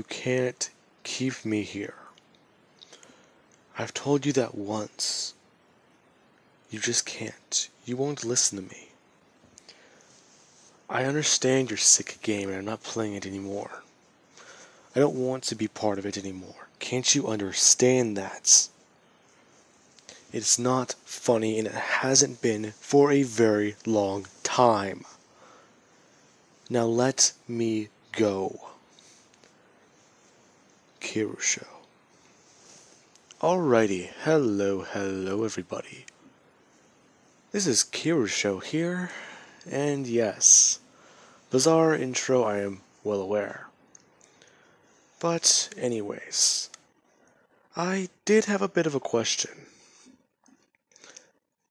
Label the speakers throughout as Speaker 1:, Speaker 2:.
Speaker 1: You can't keep me here. I've told you that once. You just can't. You won't listen to me. I understand you're sick of game and I'm not playing it anymore. I don't want to be part of it anymore. Can't you understand that? It's not funny and it hasn't been for a very long time. Now let me go. Kirusho. Alrighty, hello everybody. This is Kirusho here, and yes, bizarre intro, I am well aware. But anyways, I did have a bit of a question.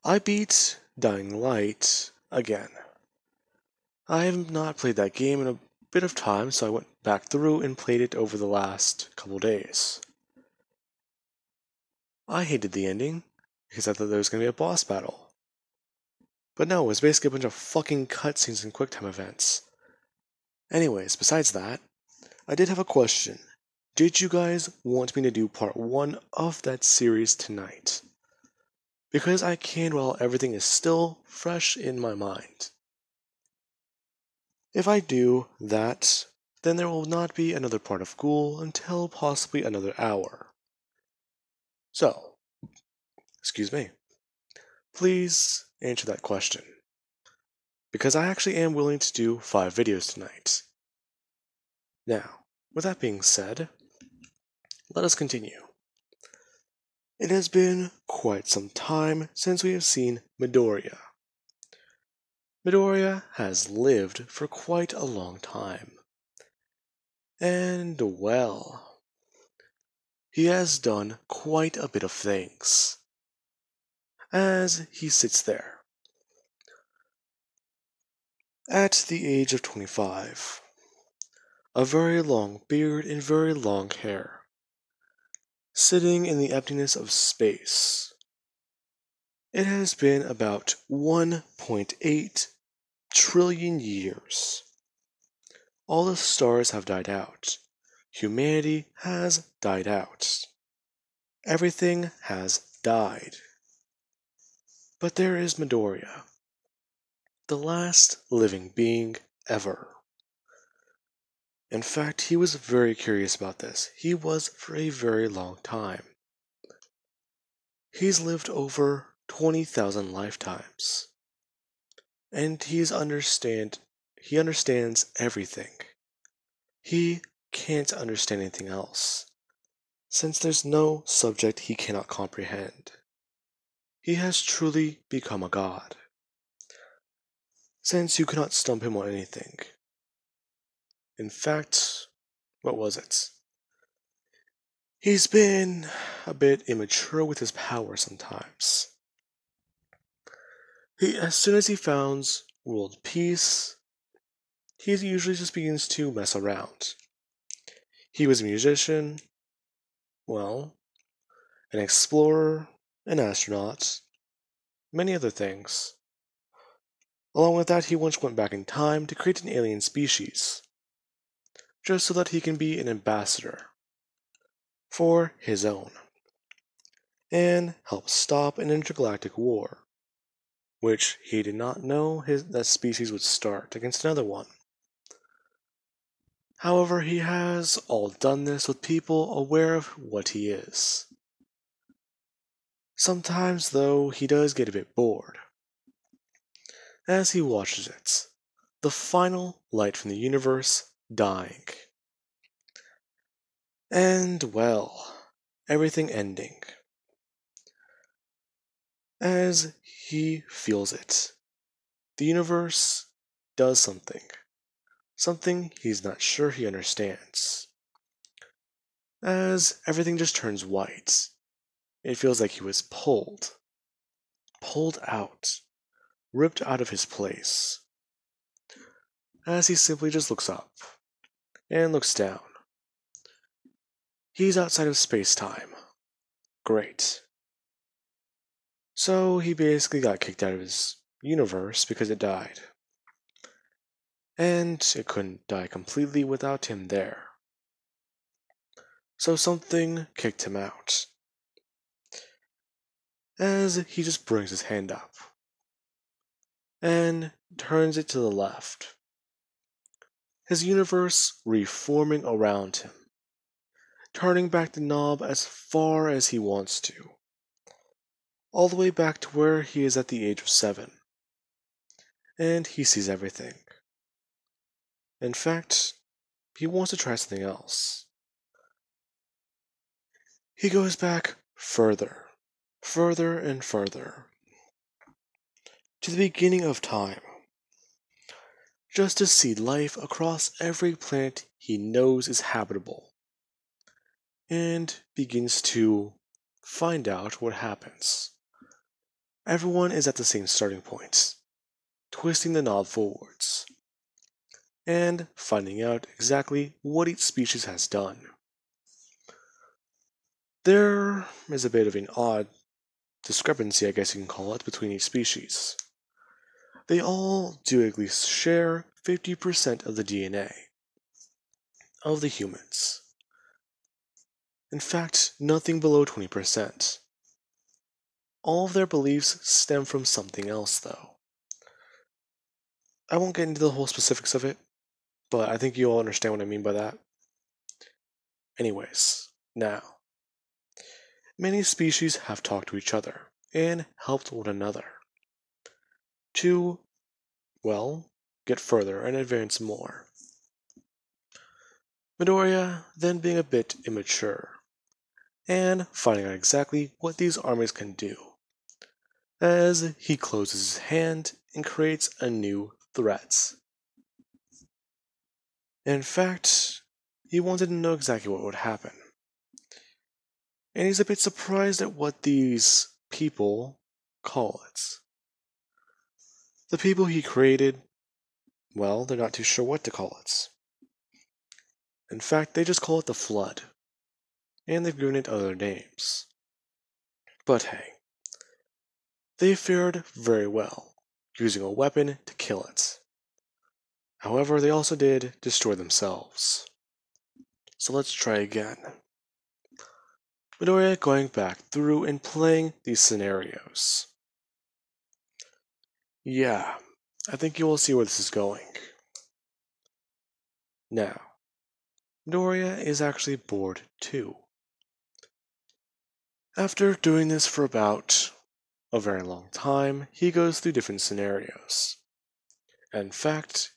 Speaker 1: I beat Dying Light again. I have not played that game in a bit of time, so I went back through and played it over the last couple days. I hated the ending, because I thought there was going to be a boss battle. But no, it was basically a bunch of fucking cutscenes and QuickTime events. Anyways, besides that, I did have a question. Did you guys want me to do part 1 of that series tonight? Because I can while everything is still fresh in my mind. If I do that, then there will not be another part of Ghoul until possibly another hour. So, excuse me, please answer that question. Because I actually am willing to do 5 videos tonight. Now, with that being said, let us continue. It has been quite some time since we have seen Midoriya. Midoriya has lived for quite a long time. And, well, he has done quite a bit of things. As he sits there, at the age of 25, a very long beard and very long hair, sitting in the emptiness of space. It has been about 1.8 trillion years. All the stars have died out. Humanity has died out. Everything has died. But there is Midoriya, the last living being ever. In fact, he was very curious about this. He was for a very long time. He's lived over 20,000 lifetimes. And he understands everything. He can't understand anything else, since there's no subject he cannot comprehend. He has truly become a god, since you cannot stump him on anything. In fact, what was it? He's been a bit immature with his power sometimes. As soon as he founds world peace, he usually just begins to mess around. He was a musician, well, an explorer, an astronaut, many other things. Along with that, he once went back in time to create an alien species, just so that he can be an ambassador for his own, and help stop an intergalactic war, which he did not know that species would start against another one. However, he has all done this with people aware of what he is. Sometimes, though, he does get a bit bored. As he watches it, the final light from the universe dying. And, well, everything ending. As he feels it, the universe does something. Something he's not sure he understands. As everything just turns white, it feels like he was pulled out, ripped out of his place. As he simply just looks up, and looks down. He's outside of space-time. Great. So he basically got kicked out of his universe because it died. And it couldn't die completely without him there. so something kicked him out, as he just brings his hand up and turns it to the left, his universe reforming around him, turning back the knob as far as he wants to, all the way back to where he is at the age of 7, and he sees everything. In fact, he wants to try something else. He goes back further, further and further, to the beginning of time, just to see life across every planet he knows is habitable, and begins to find out what happens. Everyone is at the same starting point, twisting the knob forwards, and finding out exactly what each species has done. There is a bit of an odd discrepancy, I guess you can call it, between each species. They all do at least share 50% of the DNA of the humans. In fact, nothing below 20%. All of their beliefs stem from something else, though. I won't get into the whole specifics of it, but I think you all understand what I mean by that. Anyways, now, many species have talked to each other and helped one another to, well, get further and advance more. Midoriya then being a bit immature, and finding out exactly what these armies can do, as he closes his hand and creates a new threat. In fact, he wanted to know exactly what would happen, and he's a bit surprised at what these people call it. The people he created, well, they're not too sure what to call it. In fact, they just call it the Flood, and they've given it other names. But hey, they fared very well, using a weapon to kill it. However, they also did destroy themselves. So let's try again. Midoriya going back through and playing these scenarios. Yeah, I think you will see where this is going. Now, Midoriya is actually bored too. After doing this for about a very long time, he goes through different scenarios. In fact,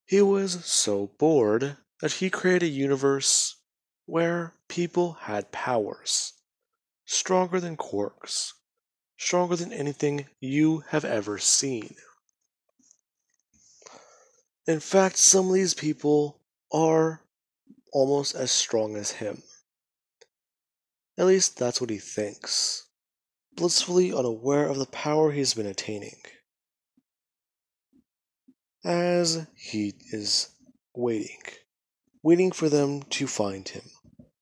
Speaker 1: he was so bored that he created a universe where people had powers, stronger than Quarks, stronger than anything you have ever seen. In fact, some of these people are almost as strong as him. At least that's what he thinks, blissfully unaware of the power he's been attaining. As he is waiting for them to find him,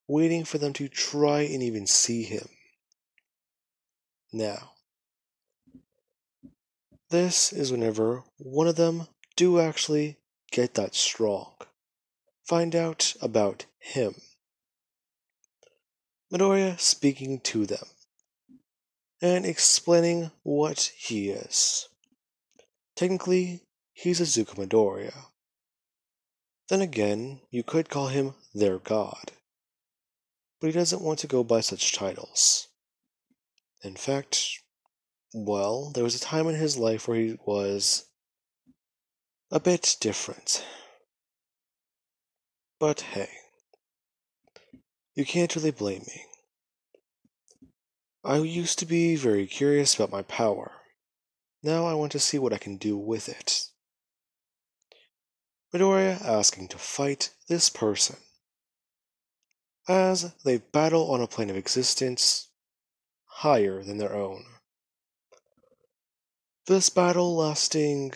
Speaker 1: waiting for them to try and even see him. Now, this is whenever one of them do actually get that strong, find out about him. Midoriya speaking to them, and explaining what he is. Technically, he's Izuku Midoriya. Then again, you could call him their god, but he doesn't want to go by such titles. In fact, well, there was a time in his life where he was a bit different. But hey, you can't really blame me. I used to be very curious about my power. Now I want to see what I can do with it. Midoriya asking to fight this person, as they battle on a plane of existence higher than their own. This battle lasting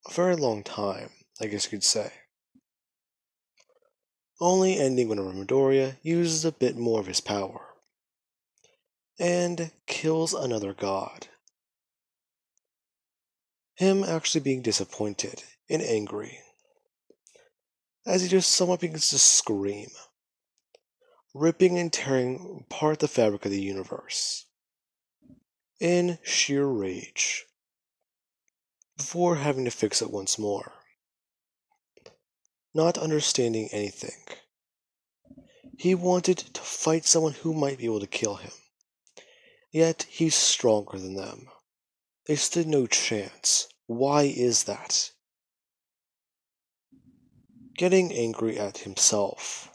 Speaker 1: a very long time, I guess you could say. Only ending when Midoriya uses a bit more of his power, and kills another god. Him actually being disappointed and angry, as he just somewhat begins to scream, ripping and tearing apart the fabric of the universe, in sheer rage, before having to fix it once more, not understanding anything. He wanted to fight someone who might be able to kill him, yet he's stronger than them. They stood no chance. Why is that? Getting angry at himself,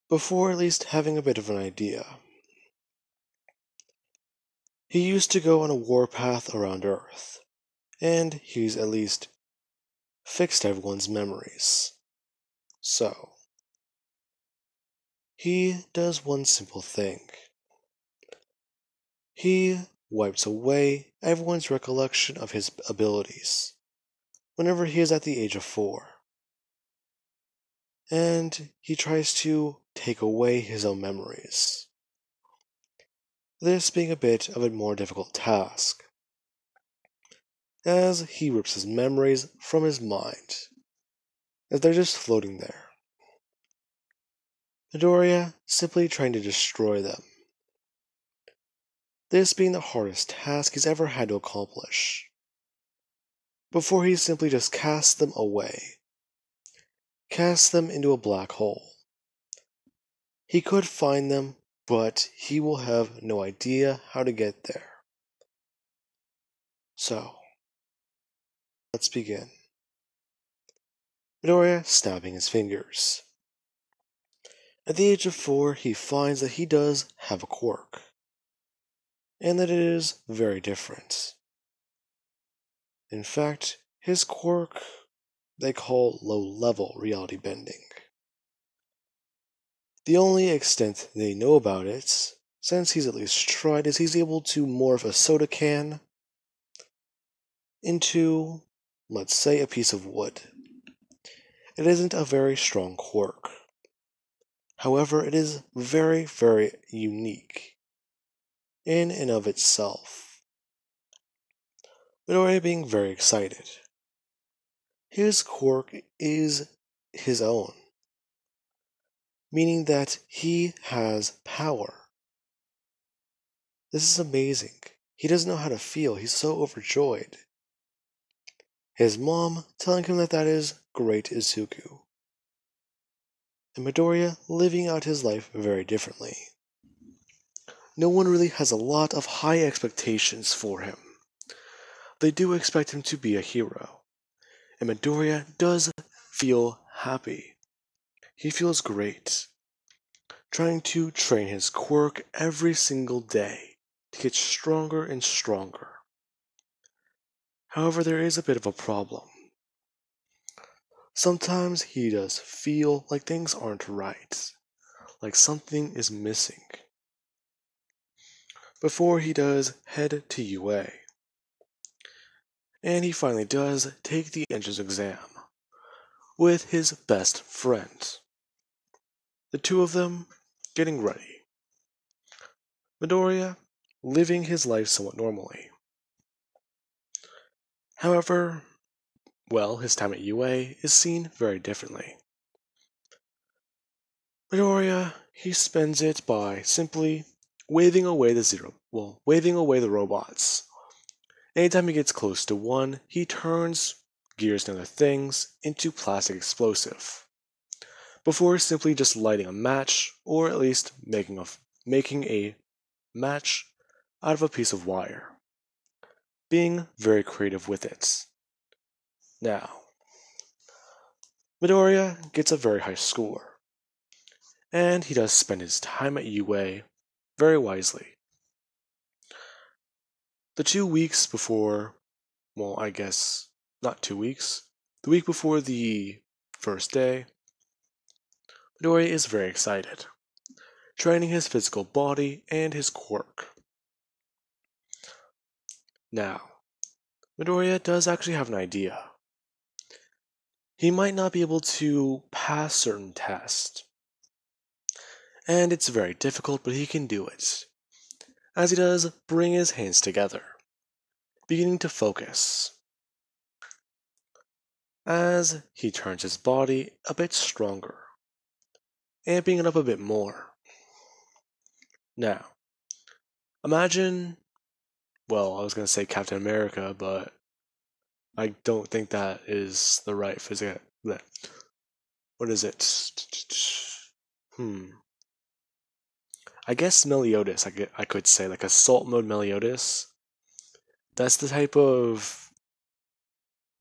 Speaker 1: before at least having a bit of an idea. He used to go on a warpath around Earth, and he's at least fixed everyone's memories. So, he does one simple thing. He wipes away everyone's recollection of his abilities whenever he is at the age of 4. And he tries to take away his own memories. This being a bit of a more difficult task, as he rips his memories from his mind, as they're just floating there. Midoriya simply trying to destroy them. This being the hardest task he's ever had to accomplish. Before he simply just casts them away. Casts them into a black hole. He could find them, but he will have no idea how to get there. So, let's begin. Midoriya snapping his fingers. At the age of 4, he finds that he does have a quirk, and that it is very different. In fact, his quirk they call low-level reality bending. The only extent they know about it, since he's at least tried, is he's able to morph a soda can into, let's say, a piece of wood. It isn't a very strong quirk. However, it is very, very unique in and of itself. Midoriya being very excited. His quirk is his own, meaning that he has power. This is amazing. He doesn't know how to feel. He's so overjoyed. His mom telling him that that is great Izuku. And Midoriya living out his life very differently. No one really has a lot of high expectations for him. They do expect him to be a hero. And Midoriya does feel happy. He feels great. Trying to train his quirk every single day to get stronger and stronger. However, there is a bit of a problem. Sometimes he does feel like things aren't right, like something is missing. Before he does head to UA. And he finally does take the entrance exam with his best friend. The two of them getting ready. Midoriya living his life somewhat normally. However, well, his time at UA is seen very differently. Midoriya, he spends it by simply waving away the robots. Anytime he gets close to one, he turns gears and other things into plastic explosive, before simply just lighting a match, or at least making a match out of a piece of wire, being very creative with it. Now, Midoriya gets a very high score, and he does spend his time at UA very wisely. The 2 weeks before, well, I guess not 2 weeks, the week before the first day, Midoriya is very excited, training his physical body and his quirk. Now, Midoriya does actually have an idea. He might not be able to pass certain tests, and it's very difficult, but he can do it, as he does bring his hands together, beginning to focus, as he turns his body a bit stronger, amping it up a bit more. Now, imagine, well, I was going to say Captain America, but I don't think that is the right physical. What is it? I guess Meliodas, I could say, like Assault Mode Meliodas. That's the type of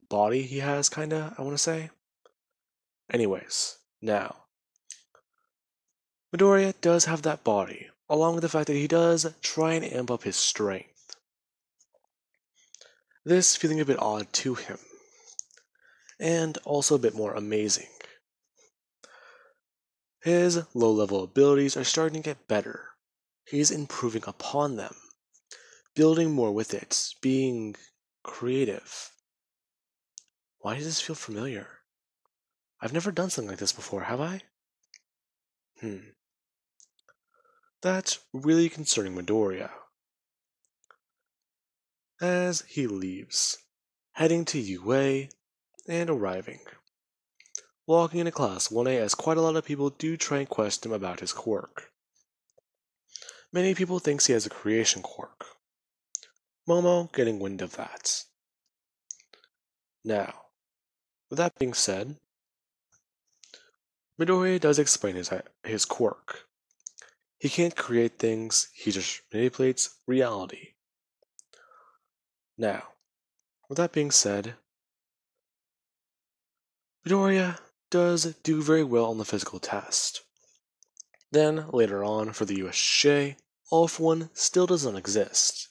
Speaker 1: body he has, kinda, I want to say. Anyways, now, Midoriya does have that body, along with the fact that he does try and amp up his strength. This feeling a bit odd to him, and also a bit more amazing. His low-level abilities are starting to get better. He's improving upon them, building more with it, being creative. Why does this feel familiar? I've never done something like this before, have I? That's really concerning Midoriya. As he leaves, heading to UA and arriving. Walking into class 1A as quite a lot of people do try and question him about his quirk. Many people think he has a creation quirk. Momo getting wind of that. Now, with that being said, Midoriya does explain his quirk. He can't create things, he just manipulates reality. Now, with that being said, Midoriya does do very well on the physical test. Then, later on, for the USJ, All for One still does not exist.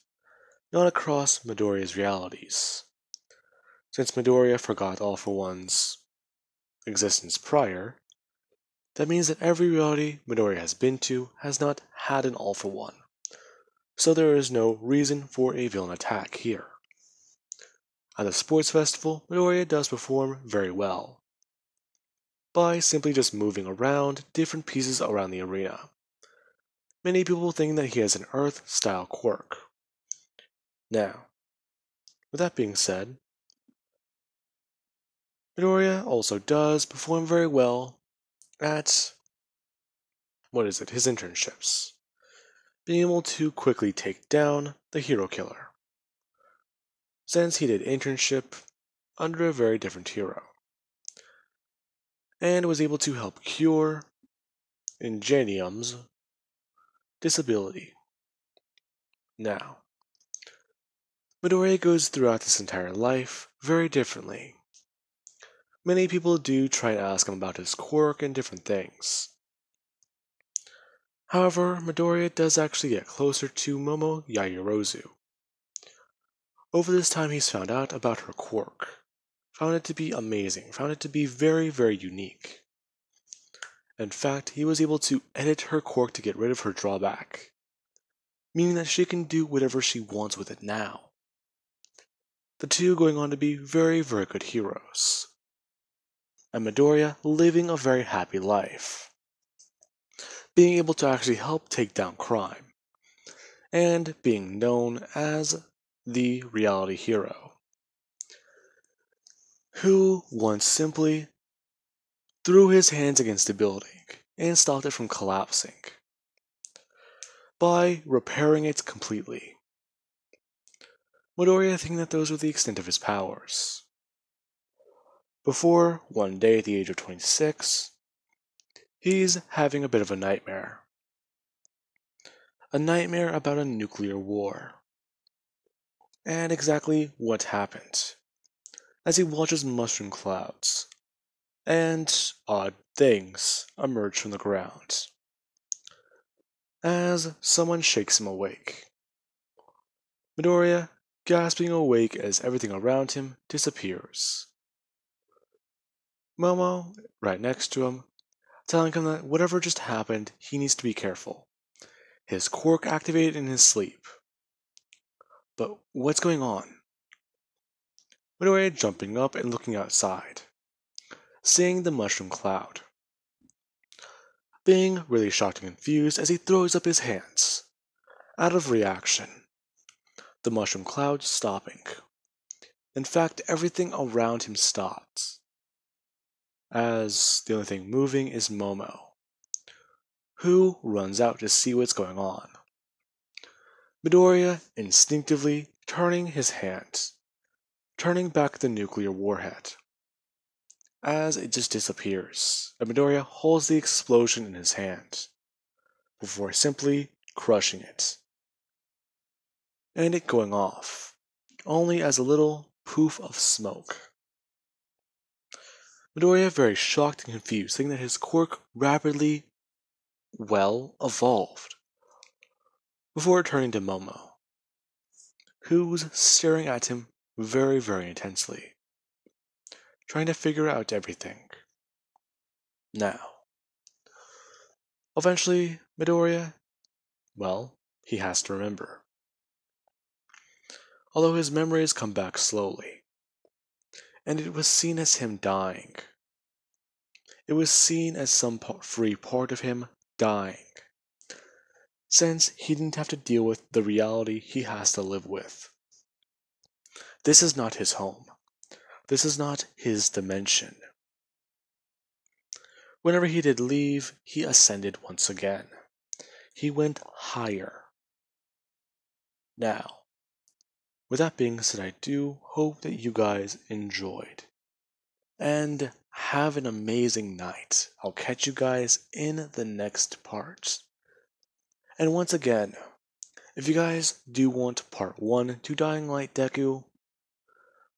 Speaker 1: Not across Midoriya's realities. Since Midoriya forgot All for One's existence prior, that means that every reality Midoriya has been to has not had an All for One. So there is no reason for a villain attack here. At the sports festival, Midoriya does perform very well by simply just moving around different pieces around the arena. Many people think that he has an Earth-style quirk. Now, with that being said, Midoriya also does perform very well at, his internships, being able to quickly take down the hero killer, since he did internship under a very different hero, and was able to help cure Ingenium's disability. Now, Midoriya goes throughout this entire life very differently. Many people do try to ask him about his quirk and different things. However, Midoriya does actually get closer to Momo Yaoyorozu. Over this time he's found out about her quirk, found it to be amazing, found it to be very, very unique. In fact, he was able to edit her quirk to get rid of her drawback, meaning that she can do whatever she wants with it now. The two going on to be very, very good heroes. And Midoriya living a very happy life, being able to actually help take down crime, and being known as the reality hero, who once simply threw his hands against a building and stopped it from collapsing by repairing it completely. Midoriya thinking that those were the extent of his powers. Before, one day at the age of 26, he's having a bit of a nightmare. A nightmare about a nuclear war. And exactly what happened, as he watches mushroom clouds and odd things emerge from the ground, as someone shakes him awake. Midoriya gasping awake as everything around him disappears. Momo, right next to him, telling him that whatever just happened, he needs to be careful. His quirk activated in his sleep. But what's going on? Midoriya jumping up and looking outside, seeing the mushroom cloud. Being really shocked and confused as he throws up his hands, out of reaction. The mushroom cloud stopping. In fact, everything around him stops, as the only thing moving is Momo, who runs out to see what's going on. Midoriya instinctively turning his hand, turning back the nuclear warhead. As it just disappears, and Midoriya holds the explosion in his hand, before simply crushing it, and it going off, only as a little poof of smoke. Midoriya very shocked and confused, thinking that his quirk rapidly, evolved, before turning to Momo, who was staring at him very, very intensely, trying to figure out everything. Now, eventually, Midoriya, he has to remember. Although his memories come back slowly, and it was seen as him dying. It was seen as some free part of him dying, since he didn't have to deal with the reality he has to live with. This is not his home. This is not his dimension. Whenever he did leave, he ascended once again. He went higher. Now, with that being said, I do hope that you guys enjoyed. And have an amazing night. I'll catch you guys in the next part. And once again, if you guys do want part 1 to Dying Light Deku,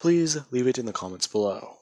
Speaker 1: please leave it in the comments below.